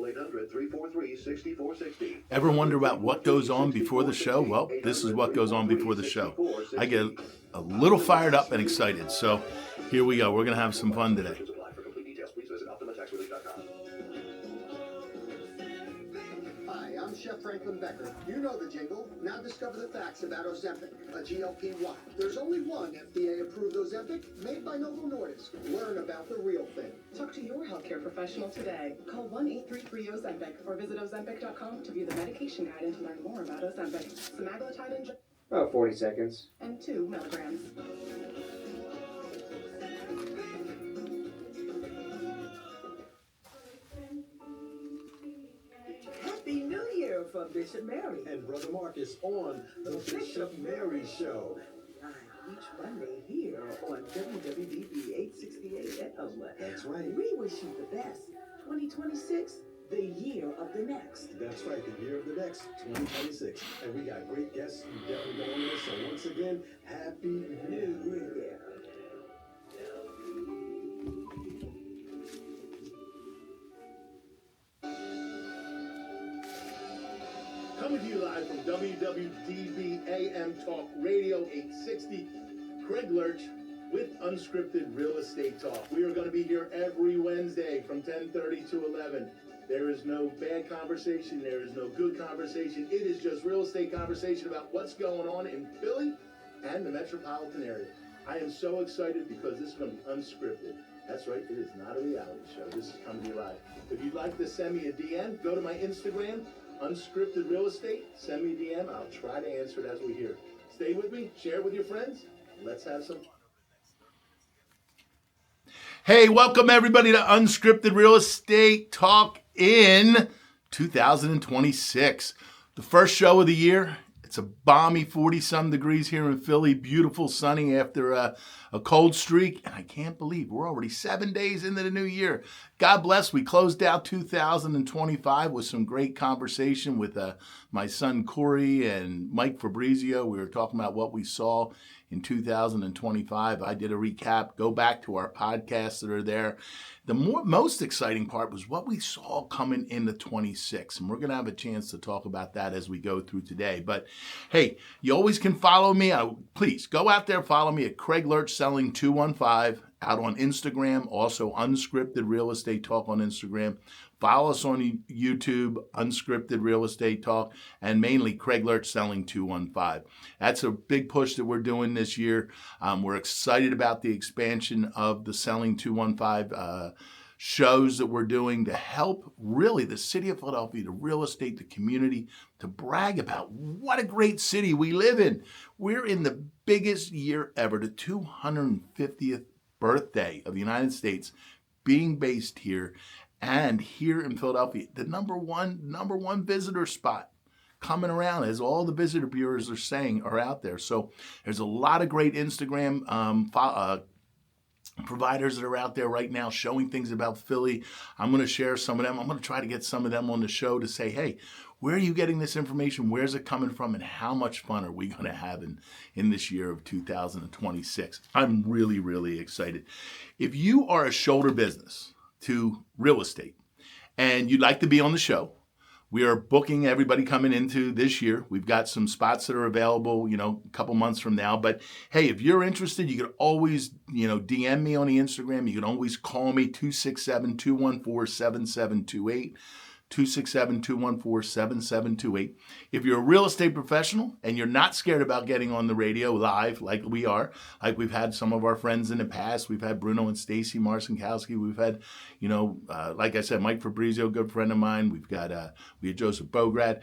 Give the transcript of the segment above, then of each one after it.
Call 800-343-6460. Ever wonder about what goes on before the show? Well, this is what goes on before the show. I get a little fired up and excited. So here we go. We're going to have some fun today. Hi, I'm Chef Franklin Becker. You know the jingle. Now discover the facts about Ozempic, a GLP-1. There's only one FDA-approved Ozempic made by Novo Nordisk. Learn about the real thing. Talk to your healthcare professional today. Call 1-833-OZEMPIC or visit Ozempic.com to view the medication guide and to learn more about Ozempic. Semaglutide injection. About 40 seconds. And 2 milligrams. Happy New Year from Bishop Mary and Brother Marcus on the Bishop Mary Show. Each Monday here on WWDB 868 FM. That's right. We wish you the best. 2026, the year of the next. That's right, the year of the next, 2026. And we got great guests who definitely go on this. So once again, Happy New Year. Coming to you live from WWDB AM Talk Radio 860, Craig Lurch with Unscripted Real Estate Talk. We are going to be here every Wednesday from 10:30 to 11. There is no bad conversation. There is no good conversation. It is just real estate conversation about what's going on in Philly and the metropolitan area. I am so excited because this is going to be unscripted. That's right, it is not a reality show. This is coming to you live. If you'd like to send me a DM, go to my Instagram, Unscripted Real Estate. Send me a DM. I'll try to answer it as we hear. Stay with me. Share it with your friends. Let's have some fun. Hey, welcome everybody to Unscripted Real Estate Talk in 2026. The first show of the year. It's a balmy 40-some degrees here in Philly. Beautiful, sunny after a cold streak. And I can't believe we're already 7 days into the new year. God bless. We closed out 2025 with some great conversation with my son Corey and Mike Fabrizio. We were talking about what we saw in 2025. I did a recap. Go back to our podcasts that are there. The most exciting part was what we saw coming into 26. And we're going to have a chance to talk about that as we go through today. But hey, you always can follow me. Please go out there, follow me at Craig Lurch Selling 215 out on Instagram. Also Unscripted Real Estate Talk on Instagram. Follow us on YouTube, Unscripted Real Estate Talk, and mainly Craig Lurch Selling 215. That's a big push that we're doing this year. We're excited about the expansion of the Selling 215 shows that we're doing to help really the city of Philadelphia, the real estate, the community, to brag about what a great city we live in. We're in the biggest year ever, the 250th birthday of the United States being based here. And here in Philadelphia, the number one visitor spot coming around, as all the visitor bureaus are saying, are out there. So there's a lot of great Instagram providers that are out there right now showing things about Philly. I'm going to share some of them. I'm going to try to get some of them on the show to say, hey, where are you getting this information? Where's it coming from? And how much fun are we going to have in this year of 2026? I'm really, really excited. If you are a shoulder business to real estate and you'd like to be on the show, we are booking everybody coming into this year. We've got some spots that are available, a couple months from now. But hey, if you're interested, you can always, DM me on the Instagram. You can always call me 267-214-7728. 267-214-7728. If you're a real estate professional and you're not scared about getting on the radio live like we are, like we've had some of our friends in the past, we've had Bruno and Stacy Marcinkowski, we've had, like I said, Mike Fabrizio, good friend of mine, we had Joseph Bograd.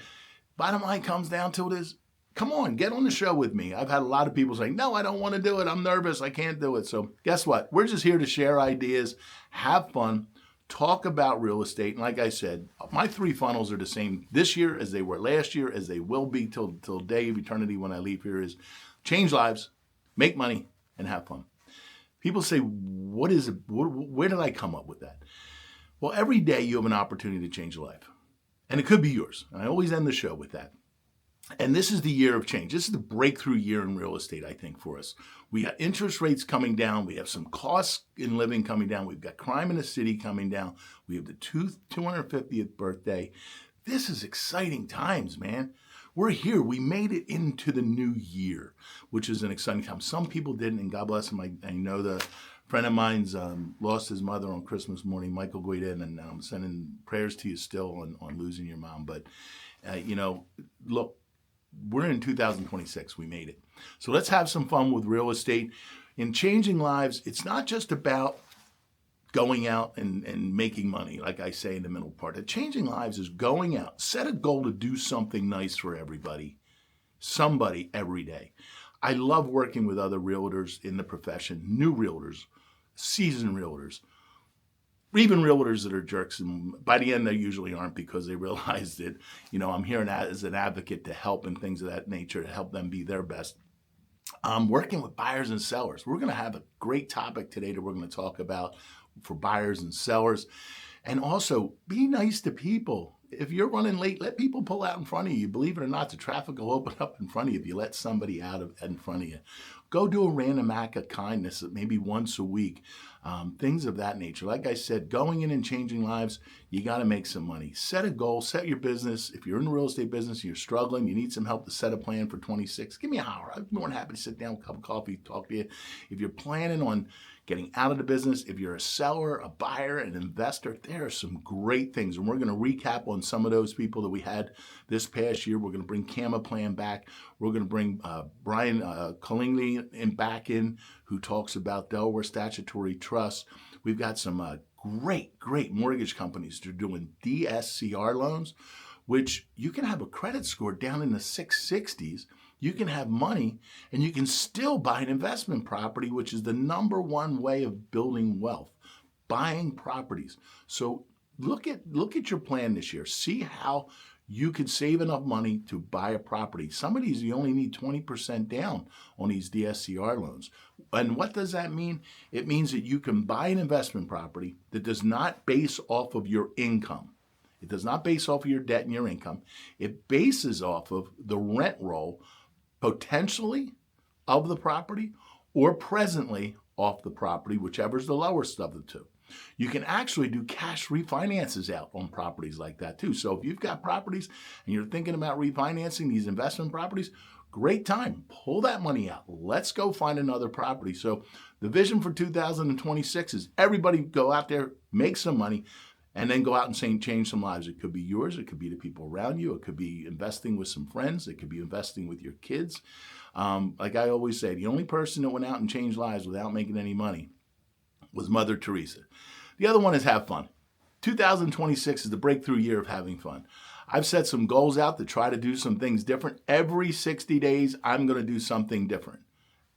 Bottom line comes down to it is, come on, get on the show with me. I've had a lot of people saying, no, I don't want to do it. I'm nervous. I can't do it. So guess what? We're just here to share ideas, have fun, talk about real estate. And like I said, my 3 funnels are the same this year as they were last year, as they will be till day of eternity when I leave here, is change lives, make money, and have fun. People say, what is it? Where did I come up with that? Well, every day you have an opportunity to change a life. And it could be yours. And I always end the show with that. And this is the year of change. This is the breakthrough year in real estate, I think, for us. We got interest rates coming down. We have some costs in living coming down. We've got crime in the city coming down. We have the 250th birthday. This is exciting times, man. We're here. We made it into the new year, which is an exciting time. Some people didn't, and God bless them. I know the friend of mine's lost his mother on Christmas morning, Michael Guiden, and I'm sending prayers to you still on losing your mom. But, look, we're in 2026. We made it. So let's have some fun with real estate. In changing lives, it's not just about going out and making money, like I say in the middle part. Changing lives is going out, set a goal to do something nice for everybody, somebody every day. I love working with other realtors in the profession, new realtors, seasoned realtors, even realtors that are jerks. And by the end, they usually aren't, because they realize that, I'm here as an advocate to help and things of that nature, to help them be their best. Working with buyers and sellers. We're going to have a great topic today that we're going to talk about for buyers and sellers. And also, be nice to people. If you're running late, let people pull out in front of you. Believe it or not, the traffic will open up in front of you if you let somebody out in front of you. Go do a random act of kindness, maybe once a week. Things of that nature. Like I said, going in and changing lives, you got to make some money. Set a goal, set your business. If you're in the real estate business and you're struggling, you need some help to set a plan for 26, give me a holler. I'm more than happy to sit down, a cup of coffee, talk to you. If you're planning on getting out of the business, if you're a seller, a buyer, an investor, there are some great things. And we're going to recap on some of those people that we had this past year. We're going to bring Camaplan back. We're going to bring Brian Collingly back in, who talks about Delaware statutory trusts. We've got some great mortgage companies that are doing DSCR loans, which you can have a credit score down in the 660s. You can have money and you can still buy an investment property, which is the number one way of building wealth, buying properties. So look at your plan this year. See how you could save enough money to buy a property. Some of these, you only need 20% down on these DSCR loans. And what does that mean? It means that you can buy an investment property that does not base off of your income. It does not base off of your debt and your income. It bases off of the rent roll, potentially of the property, or presently off the property, whichever is the lowest of the two. You can actually do cash refinances out on properties like that too. So if you've got properties and you're thinking about refinancing these investment properties, great time. Pull that money out. Let's go find another property. So the vision for 2026 is everybody go out there, make some money, and then go out and change some lives. It could be yours. It could be the people around you. It could be investing with some friends. It could be investing with your kids. Like I always say, the only person that went out and changed lives without making any money was Mother Teresa. The other one is have fun. 2026 is the breakthrough year of having fun. I've set some goals out to try to do some things different. Every 60 days, I'm going to do something different.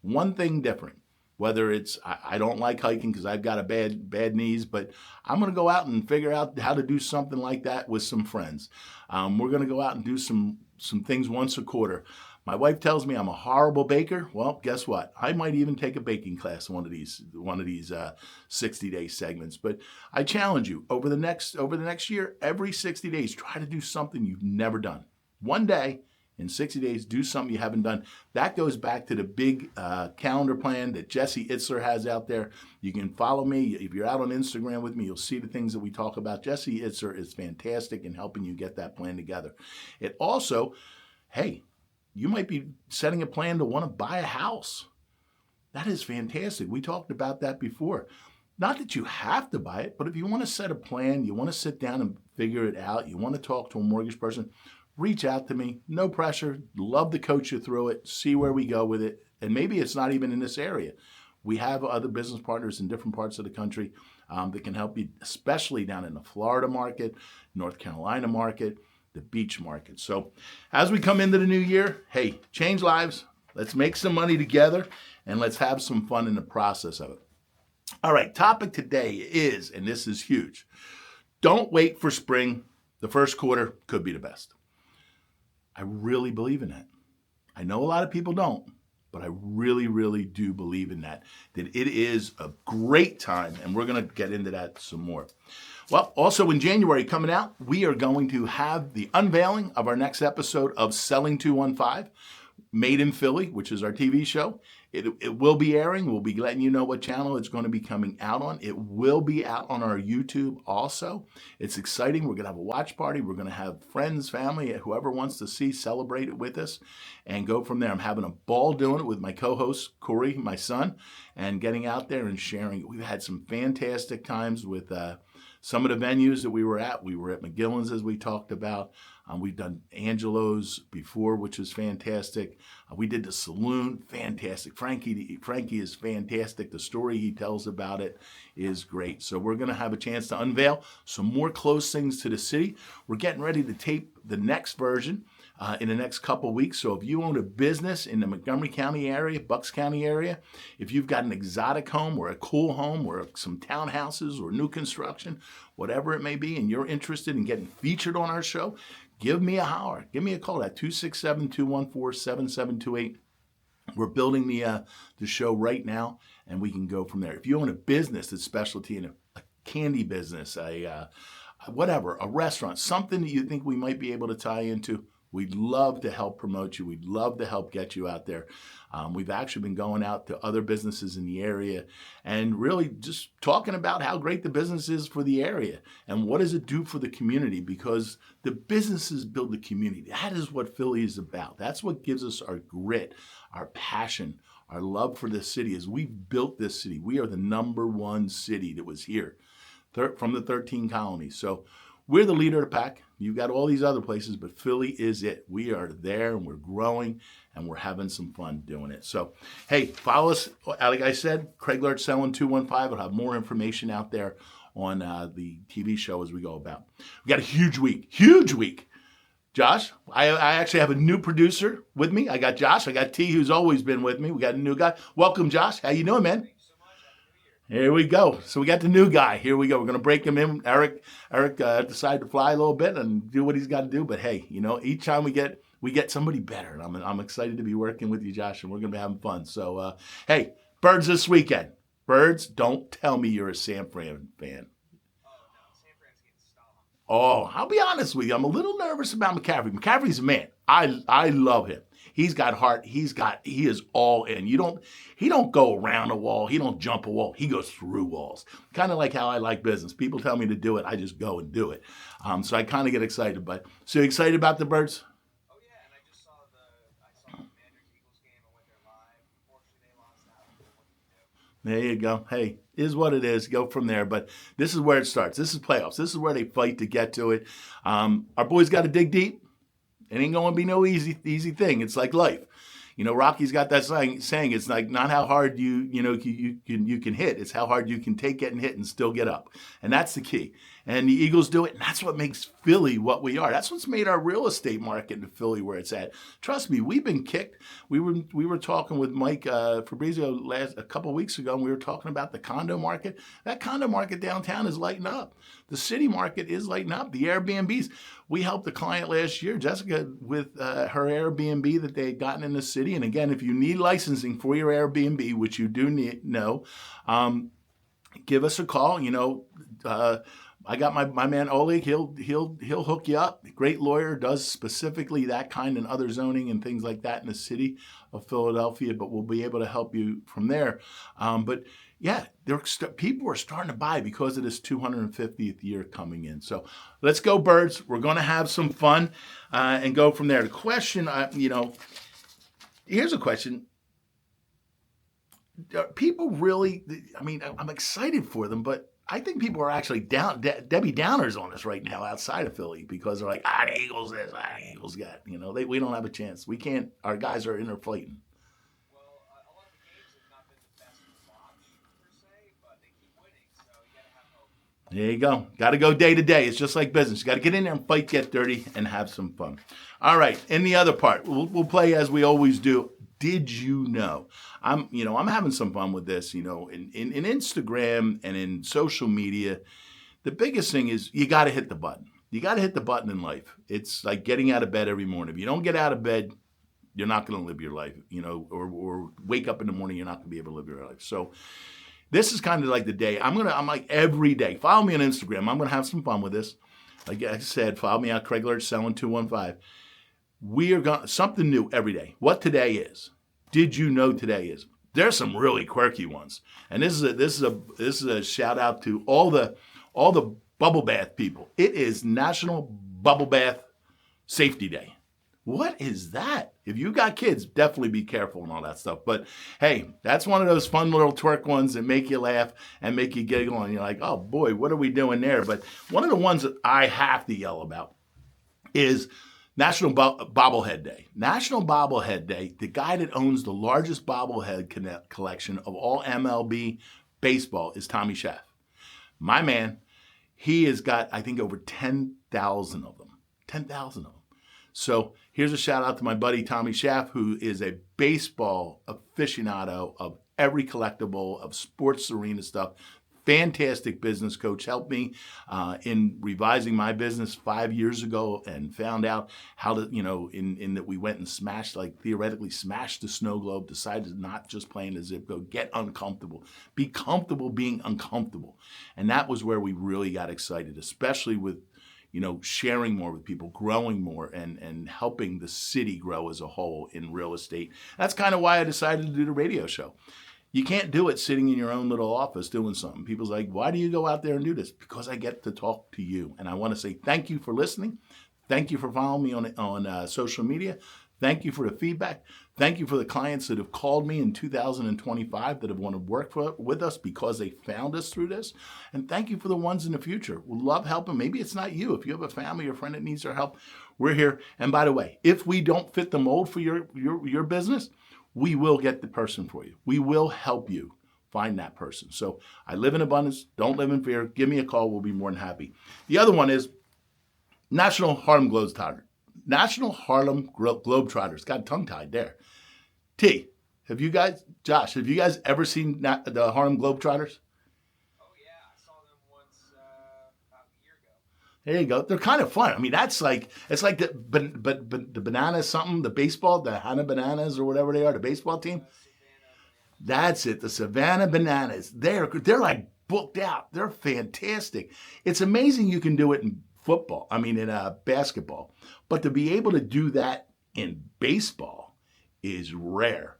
One thing different. Whether it's, I don't like hiking because I've got a bad knees, but I'm going to go out and figure out how to do something like that with some friends. We're going to go out and do some things once a quarter. My wife tells me I'm a horrible baker. Well, guess what? I might even take a baking class one of these 60-day segments. But I challenge you, over the next year, every 60 days, try to do something you've never done. One day, in 60 days, do something you haven't done. That goes back to the big calendar plan that Jesse Itzler has out there. You can follow me. If you're out on Instagram with me, you'll see the things that we talk about. Jesse Itzler is fantastic in helping you get that plan together. It also, hey, you might be setting a plan to want to buy a house. That is fantastic. We talked about that before. Not that you have to buy it, but if you want to set a plan, you want to sit down and figure it out, you want to talk to a mortgage person, reach out to me. No pressure. Love to coach you through it, see where we go with it. And maybe it's not even in this area. We have other business partners in different parts of the country that can help you, especially down in the Florida market, North Carolina market, the beach market. So as we come into the new year, hey, change lives. Let's make some money together and let's have some fun in the process of it. All right, topic today is, and this is huge, don't wait for spring. The first quarter could be the best. I really believe in that. I know a lot of people don't, but I really, really do believe in that it is a great time, and we're going to get into that some more. Well, also in January coming out, we are going to have the unveiling of our next episode of Selling 215, Made in Philly, which is our TV show. It will be airing. We'll be letting you know what channel it's going to be coming out on. It will be out on our YouTube also. It's exciting. We're going to have a watch party. We're going to have friends, family, whoever wants to see, celebrate it with us and go from there. I'm having a ball doing it with my co-host, Corey, my son, and getting out there and sharing it. We've had some fantastic times with some of the venues that we were at. We were at McGillen's, as we talked about. We've done Angelo's before, which was fantastic. We did the Saloon, fantastic. Frankie is fantastic. The story he tells about it is great. So we're going to have a chance to unveil some more close things to the city. We're getting ready to tape the next version in the next couple weeks. So if you own a business in the Montgomery County area, Bucks County area, if you've got an exotic home or a cool home or some townhouses or new construction, whatever it may be, and you're interested in getting featured on our show, give me a holler. Give me a call at 267-214-7728. We're building the show right now, and we can go from there. If you own a business that's specialty in a candy business, a restaurant, something that you think we might be able to tie into, we'd love to help promote you. We'd love to help get you out there. We've actually been going out to other businesses in the area and really just talking about how great the business is for the area and what does it do for the community, because the businesses build the community. That is what Philly is about. That's what gives us our grit, our passion, our love for this city. As we've built this city, we are the #1 city that was here from the 13 colonies. So we're the leader of the pack. You've got all these other places, but Philly is it. We are there, and we're growing, and we're having some fun doing it. So, hey, follow us. Like I said, Craig Lurch Selling 215. We'll have more information out there on the TV show as we go about. We got a huge week. Josh, I actually have a new producer with me. I got Josh. I got T, who's always been with me. We got a new guy. Welcome, Josh. How you doing, man? Here we go. So we got the new guy. Here we go. We're going to break him in. Eric decided to fly a little bit and do what he's got to do. But hey, each time we get somebody better. And I'm excited to be working with you, Josh, and we're going to be having fun. So, hey, Birds this weekend. Birds, don't tell me you're a San Fran fan. Oh, I'll be honest with you. I'm a little nervous about McCaffrey. McCaffrey's a man. I love him. He's got heart. He is all in. He don't go around a wall. He don't jump a wall. He goes through walls. Kind of like how I like business. People tell me to do it. I just go and do it. So I kind of get excited. But so you excited about the Birds? Oh yeah, and I just saw the Commanders-Eagles game. I went there live. Unfortunately, they lost out. What can you do? There you go. Hey, is what it is. Go from there. But this is where it starts. This is playoffs. This is where they fight to get to it. Our boys got to dig deep. It ain't going to be no easy thing. It's like life. Rocky's got that saying. It's like not how hard you can hit. It's how hard you can take getting hit and still get up. And that's the key. And the Eagles do it. And that's what makes Philly what we are. That's what's made our real estate market in Philly where it's at. Trust me, we've been kicked. We were talking with Mike Fabrizio a couple of weeks ago, and we were talking about the condo market. That condo market downtown is lighting up. The city market is lighting up. The Airbnbs. We helped a client last year, Jessica, with her Airbnb that they had gotten in the city. And again, if you need licensing for your Airbnb, which you do know, give us a call. I got my man Oleg. He'll hook you up. Great lawyer, does specifically that kind and other zoning and things like that in the city of Philadelphia. But we'll be able to help you from there. But yeah, people are starting to buy because of this 250th year coming in. So let's go, Birds. We're going to have some fun and go from there. The question, here's a question. People really, I'm excited for them, but I think people are actually Debbie Downers on us right now outside of Philly because they're like, the Eagles this, the Eagles that. We don't have a chance. We can't. Our guys are interflating. Well, a lot of the games have not been the best to watch, per se, but they keep winning, so you got to have hope. There you go. Got to go day to day. It's just like business. You got to get in there and fight, get dirty, and have some fun. All right. In the other part, we'll play as we always do. Did you know? I'm having some fun with this. In Instagram and in social media, the biggest thing is you got to hit the button. You got to hit the button in life. It's like getting out of bed every morning. If you don't get out of bed, you're not going to live your life. Or wake up in the morning, you're not going to be able to live your life. So This is kind of like the day. I'm like every day. Follow me on Instagram. I'm gonna have some fun with this. Like I said, follow me on Craig Lurch Selling 215. We are going something new every day. What today is? Did you know today is? There's some really quirky ones, and this is a shout out to all the bubble bath people. It is National Bubble Bath Safety Day. What is that? If you got kids, definitely be careful and all that stuff. But hey, that's one of those fun little twerk ones that make you laugh and make you giggle, and you're like, oh boy, what are we doing there? But one of the ones that I have to yell about is National Bobblehead Day. National Bobblehead Day, the guy that owns the largest bobblehead collection of all MLB baseball is Tommy Schaff. My man, he has got, I think, over 10,000 of them. 10,000 of them. So here's a shout out to my buddy Tommy Schaff, who is a baseball aficionado of every collectible, of sports arena stuff. Fantastic business coach. Helped me in revising my business 5 years ago, and found out how to, in that we went and theoretically smashed the snow globe, decided to not just play in the zip code, get uncomfortable, be comfortable being uncomfortable. And that was where we really got excited, especially with, sharing more with people, growing more, and helping the city grow as a whole in real estate. That's kind of why I decided to do the radio show. You can't do it sitting in your own little office doing something. People's like, why do you go out there and do this? Because I get to talk to you. And I want to say thank you for listening. Thank you for following me on social media. Thank you for the feedback. Thank you for the clients that have called me in 2025 that have wanted to work with us because they found us through this. And thank you for the ones in the future. We'll love helping. Maybe it's not you. If you have a family or friend that needs our help, we're here. And by the way, if we don't fit the mold for your business, we will get the person for you. We will help you find that person. So I live in abundance. Don't live in fear. Give me a call. We'll be more than happy. The other one is National Harlem Globetrotters. National Harlem Globetrotters. Got tongue-tied there. Josh, have you guys ever seen the Harlem Globetrotters? Oh yeah, I saw them once about a year ago. There you go. They're kind of fun. I mean, it's like the banana something, the baseball, the Hannah Bananas or whatever they are, the baseball team. That's it, the Savannah Bananas. They're like booked out. They're fantastic. It's amazing you can do it in basketball, but to be able to do that in baseball is rare.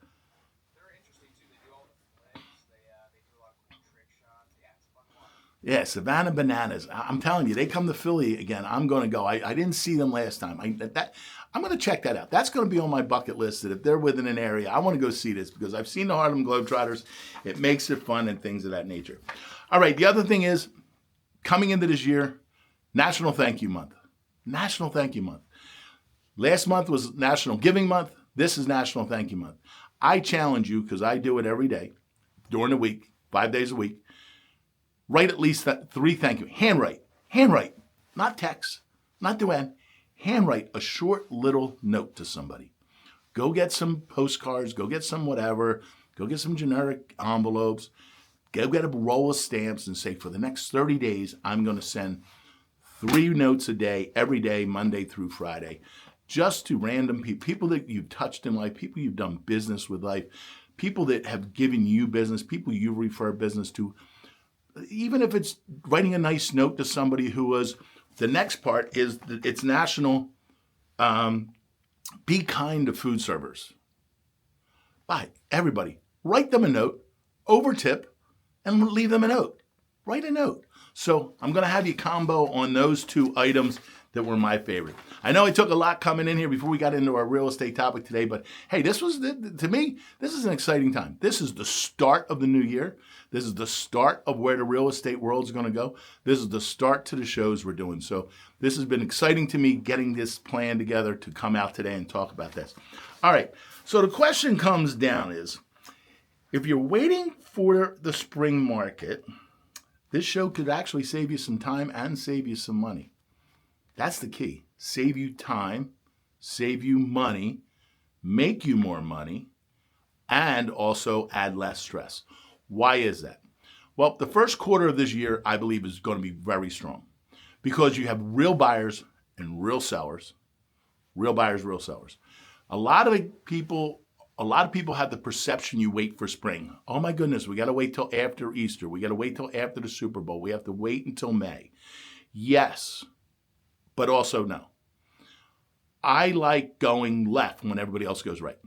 They're interesting too. They do all the flips. They do a lot of cool trick shots. Yeah, it's fun to watch. Yeah, Savannah Bananas. I'm telling you, they come to Philly again. I'm going to go. I didn't see them last time. I'm going to check that out. That's going to be on my bucket list, that if they're within an area, I want to go see this because I've seen the Harlem Globetrotters. It makes it fun and things of that nature. All right, the other thing is, coming into this year, National Thank You Month. National Thank You Month. Last month was National Giving Month. This is National Thank You Month. I challenge you, because I do it every day, during the week, 5 days a week, write at least 3 thank you. Handwrite, not text, not duet. Handwrite a short little note to somebody. Go get some postcards, go get some whatever, go get some generic envelopes, go get a roll of stamps and say, for the next 30 days, I'm going to send 3 notes a day, every day, Monday through Friday, just to random people that you've touched in life, people you've done business with life, people that have given you business, people you refer business to. Even if it's writing a nice note to somebody who was, the next part is it's National Be Kind to Food Servers. Bye, everybody, write them a note, over tip, and leave them a note. Write a note. So I'm going to have you combo on those 2 items that were my favorite. I know I took a lot coming in here before we got into our real estate topic today, but hey, to me, this is an exciting time. This is the start of the new year. This is the start of where the real estate world is going to go. This is the start to the shows we're doing. So this has been exciting to me, getting this plan together to come out today and talk about this. All right, so the question comes down is, if you're waiting for the spring market, this show could actually save you some time and save you some money. That's the key. Save you time, save you money, make you more money, and also add less stress. Why is that? Well, the first quarter of this year, I believe, is going to be very strong because you have real buyers and real sellers. Real buyers, real sellers. A lot of people A lot of people have the perception you wait for spring. Oh my goodness, we got to wait till after Easter. We got to wait till after the Super Bowl. We have to wait until May. Yes, but also no. I like going left when everybody else goes right.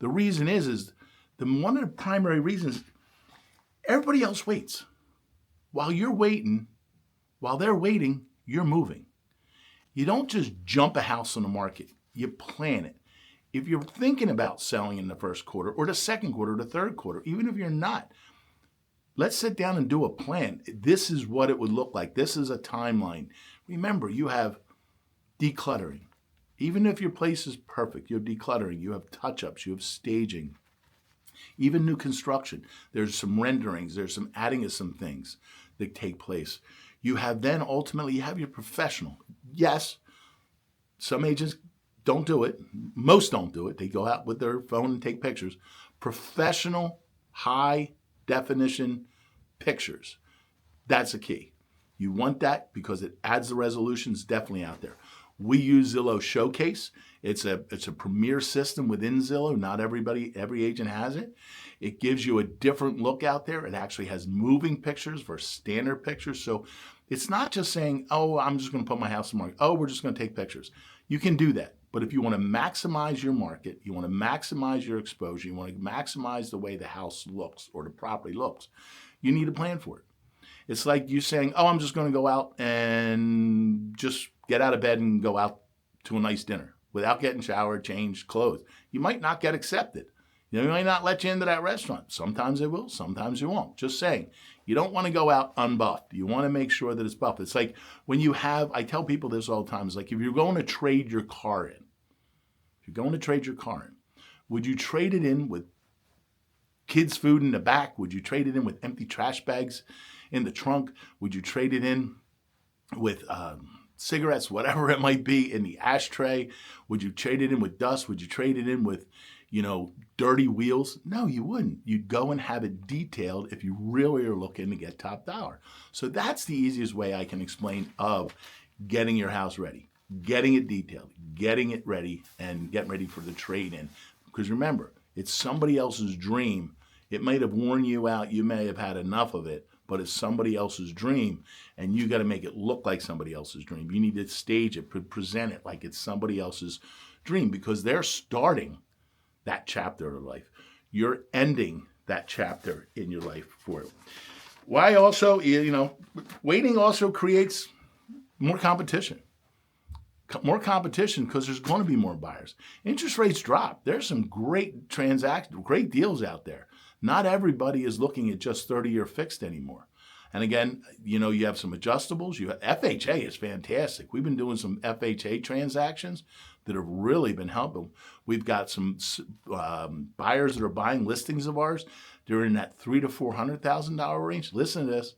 The reason is one of the primary reasons, everybody else waits. While you're waiting, while they're waiting, you're moving. You don't just jump a house on the market. You plan it. If you're thinking about selling in the first quarter or the second quarter or the third quarter, even if you're not, let's sit down and do a plan. This is what it would look like. This is a timeline. Remember, you have decluttering. Even if your place is perfect, you have decluttering, you have touch-ups, you have staging, even new construction. There's some renderings, there's some adding of some things that take place. You have then ultimately, you have your professional. Yes, some agents don't do it. Most don't do it. They go out with their phone and take pictures. Professional, high definition pictures. That's a key. You want that because it adds the resolutions definitely out there. We use Zillow Showcase. It's a premier system within Zillow. Not every agent has it. It gives you a different look out there. It actually has moving pictures versus standard pictures. So it's not just saying, oh, I'm just going to put my house in market. Oh, we're just going to take pictures. You can do that. But if you want to maximize your market, you want to maximize your exposure, you want to maximize the way the house looks or the property looks, you need a plan for it. It's like you saying, oh, I'm just going to go out and just get out of bed and go out to a nice dinner without getting showered, changed, clothes. You might not get accepted. They might not let you into that restaurant. Sometimes they will, sometimes they won't. Just saying, you don't want to go out unbuffed. You want to make sure that it's buffed. It's like when you have, I tell people this all the time, it's like if you're going to trade your car in, would you trade it in with kids' food in the back? Would you trade it in with empty trash bags in the trunk? Would you trade it in with cigarettes, whatever it might be, in the ashtray? Would you trade it in with dust? Would you trade it in with, dirty wheels? No, you wouldn't. You'd go and have it detailed if you really are looking to get top dollar. So that's the easiest way I can explain of getting your house ready, getting it detailed, getting it ready, and getting ready for the trade-in. Because remember, it's somebody else's dream. It might have worn you out. You may have had enough of it, but it's somebody else's dream, and you got to make it look like somebody else's dream. You need to stage it, present it like it's somebody else's dream, because they're starting that chapter of life. You're ending that chapter in your life for it. Why also, waiting also creates more competition. More competition because there's going to be more buyers. Interest rates drop. There's some great transactions, great deals out there. Not everybody is looking at just 30-year fixed anymore. And again, you have some adjustables. FHA is fantastic. We've been doing some FHA transactions that have really been helping. We've got some buyers that are buying listings of ours. They're in that $300,000 to $400,000 range. Listen to this.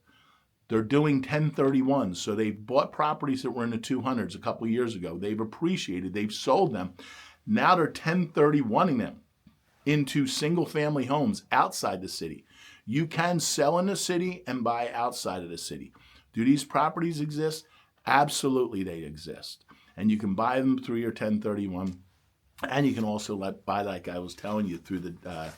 They're doing 1031s. So they've bought properties that were in the 200s a couple of years ago. They've appreciated. They've sold them. Now they're 1031ing them into single-family homes outside the city. You can sell in the city and buy outside of the city. Do these properties exist? Absolutely, they exist. And you can buy them through your 1031. And you can also buy, like I was telling you, through the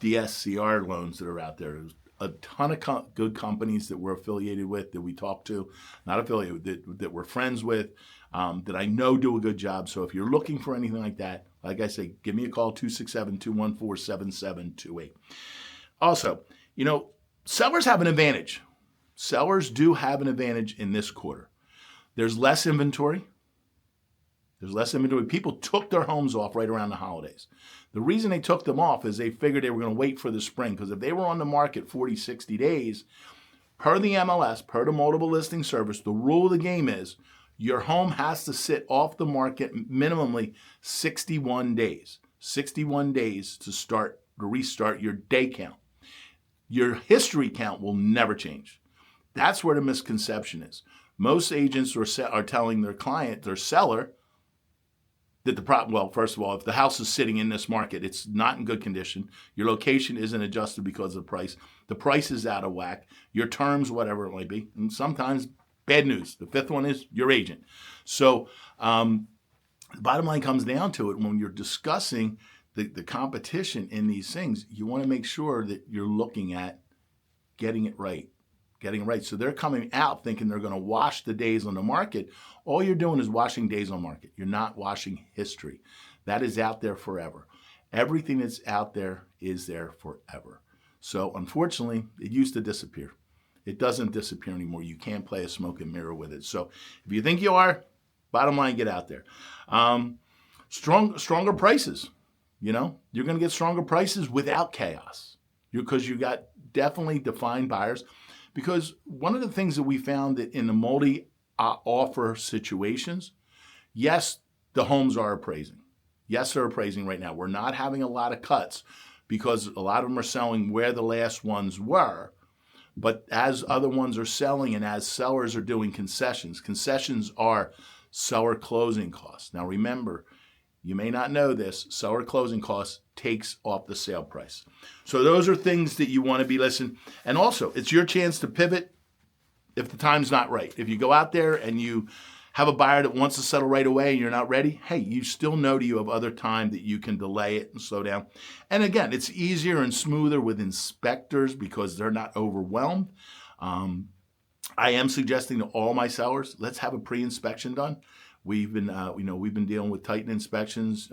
DSCR loans that are out there. There's a ton of good companies that we're affiliated with, that we talk to, not affiliated, that we're friends with, that I know do a good job. So if you're looking for anything like that, like I say, give me a call, 267-214-7728. Also, sellers have an advantage. Sellers do have an advantage in this quarter. There's less inventory. People took their homes off right around the holidays. The reason they took them off is they figured they were going to wait for the spring, because if they were on the market 40, 60 days, per the MLS, per the multiple listing service, the rule of the game is your home has to sit off the market minimally 61 days. 61 days to restart your day count. Your history count will never change. That's where the misconception is. Most agents are telling their client, their seller, that first of all, if the house is sitting in this market, it's not in good condition. Your location isn't adjusted because of the price. The price is out of whack. Your terms, whatever it might be. And sometimes bad news. The fifth one is your agent. So the bottom line comes down to it when you're discussing the competition in these things, you want to make sure that you're looking at getting it right. Getting it right. So they're coming out thinking they're going to wash the days on the market. All you're doing is washing days on market. You're not washing history. That is out there forever. Everything that's out there is there forever. So unfortunately, it used to disappear. It doesn't disappear anymore. You can't play a smoke and mirror with it. So if you think you are, bottom line, get out there. Stronger prices. You know, you're going to get stronger prices without chaos because you got definitely defined buyers. Because one of the things that we found that in the multi-offer situations, yes, the homes are appraising. Yes, they're appraising right now. We're not having a lot of cuts because a lot of them are selling where the last ones were. But as other ones are selling and as sellers are doing concessions are seller closing costs. Now remember, you may not know this, seller closing costs takes off the sale price. So those are things that you want to be listening. And also, it's your chance to pivot if the time's not right. If you go out there and you have a buyer that wants to settle right away and you're not ready, hey, you still know that you have other time that you can delay it and slow down. And again, it's easier and smoother with inspectors because they're not overwhelmed. I am suggesting to all my sellers, let's have a pre-inspection done. We've been dealing with Titan inspections.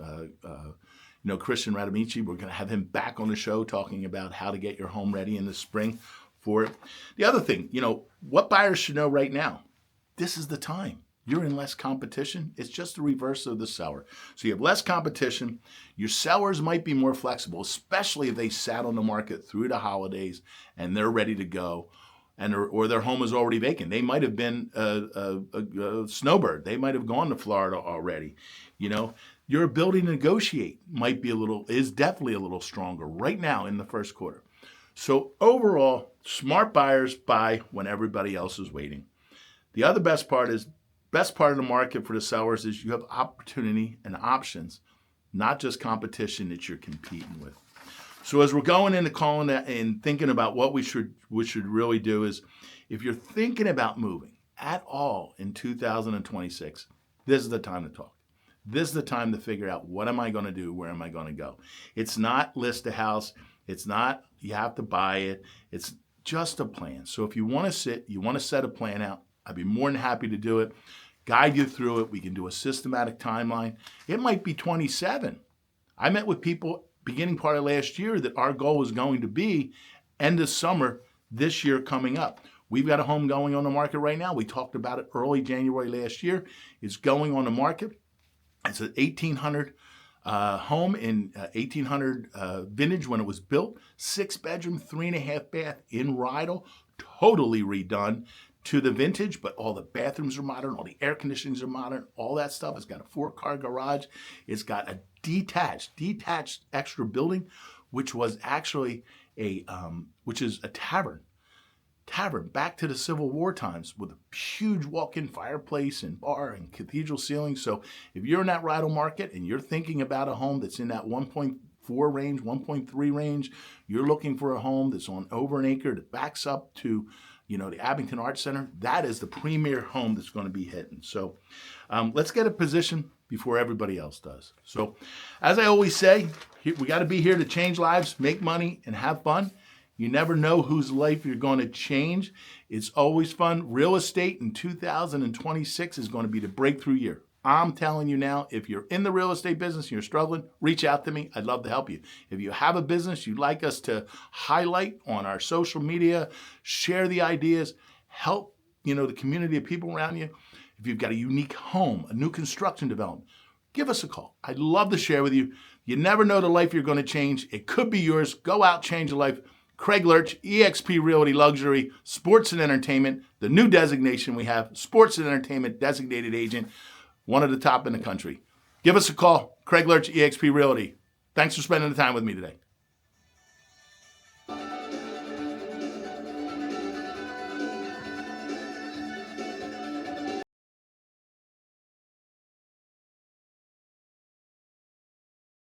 Christian Radamici, we're going to have him back on the show talking about how to get your home ready in the spring for it. The other thing, what buyers should know right now, this is the time. You're in less competition. It's just the reverse of the seller. So you have less competition. Your sellers might be more flexible, especially if they sat on the market through the holidays and they're ready to go. Or their home is already vacant. They might have been a snowbird. They might have gone to Florida already. Your ability to negotiate is definitely a little stronger right now in the first quarter. So overall, smart buyers buy when everybody else is waiting. The other best part of the market for the sellers is you have opportunity and options, not just competition that you're competing with. So as we're going into calling that and thinking about what we should really do is, if you're thinking about moving at all in 2026, this is the time to talk. This is the time to figure out, what am I going to do? Where am I going to go? It's not list a house. It's not you have to buy it. It's just a plan. So if you want to set a plan out, I'd be more than happy to do it, guide you through it. We can do a systematic timeline. It might be 27. I met with people beginning part of last year that our goal was going to be end of summer this year coming up. We've got a home going on the market right now. We talked about it early January last year. It's going on the market. It's an 1800 home in 1800 vintage when it was built. 6-bedroom, 3.5 bath in Rydell, totally redone to the vintage, but all the bathrooms are modern, all the air conditionings are modern, all that stuff. It's got a 4-car garage. It's got a detached extra building, which was actually which is a tavern back to the Civil War times with a huge walk-in fireplace and bar and cathedral ceiling. So if you're in that Rydell market and you're thinking about a home that's in that 1.4 range, 1.3 range, you're looking for a home that's on over an acre that backs up to the Abington Arts Center, that is the premier home that's going to be hitting. So let's get a position before everybody else does. So as I always say, we got to be here to change lives, make money, and have fun. You never know whose life you're going to change. It's always fun. Real estate in 2026 is going to be the breakthrough year. I'm telling you now, if you're in the real estate business and you're struggling, reach out to me. I'd love to help you. If you have a business you'd like us to highlight on our social media, share the ideas, help the community of people around you. If you've got a unique home, a new construction development, give us a call. I'd love to share with you. You never know the life you're going to change. It could be yours. Go out, change a life. Craig Lurch, eXp Realty Luxury, Sports and Entertainment, the new designation we have, Sports and Entertainment Designated Agent, one of the top in the country. Give us a call. Craig Lurch, eXp Realty. Thanks for spending the time with me today.